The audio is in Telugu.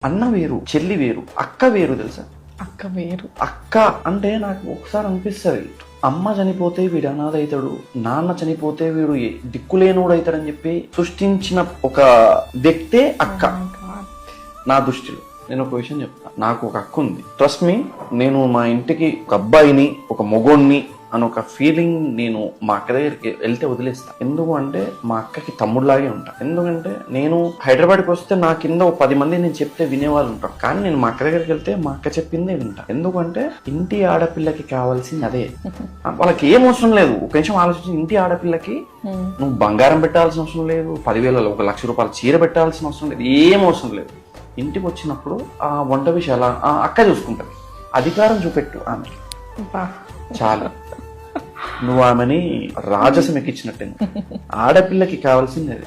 అన్న వేరు, చెల్లి వేరు, అక్క వేరు. తెలుసా? అక్క వేరు. అక్క అంటే నాకు ఒకసారి అనిపిస్తుంది, అమ్మ చనిపోతే వీడు అనాథ అవుతాడు, నాన్న చనిపోతే వీడు దిక్కులేనోడు అవుతాడని చెప్పి సృష్టించిన ఒక వ్యక్తే అక్క. నా దృష్టిలో నేను ఒక విషయం చెప్తాను. నాకు ఒక అక్క ఉంది. ట్రస్ట్ మీ, నేను మా ఇంటికి ఒక అబ్బాయిని, ఒక మొగోడిని అని ఒక ఫీలింగ్ నేను మా అక్క దగ్గరికి వెళ్తే వదిలేస్తా. ఎందుకు అంటే మా అక్కకి తమ్ముడులాగే ఉంటా. ఎందుకంటే నేను హైదరాబాద్కి వస్తే నా కింద ఒక 10 మంది నేను చెప్తే వినేవాళ్ళు ఉంటారు, కానీ నేను మా అక్క దగ్గరికి వెళ్తే మా అక్క చెప్పిందే వింటా. ఎందుకంటే ఇంటి ఆడపిల్లకి కావాల్సింది అదే. వాళ్ళకి ఏం అవసరం లేదు. ఒక నిమిషం ఆలోచించి, ఇంటి ఆడపిల్లకి నువ్వు బంగారం పెట్టాల్సిన అవసరం లేదు, 10,000 1,00,000 రూపాయలు చీర పెట్టాల్సిన అవసరం లేదు, ఏం అవసరం లేదు. ఇంటికి వచ్చినప్పుడు ఆ వంట విషయాలు అక్క చూసుకుంటది. అధికారం చూపెట్టు ఆమె చాలా. నువ్వు ఆమెని రాజసం ఎక్కించినట్టే. ఆడపిల్లకి కావాల్సింది అది.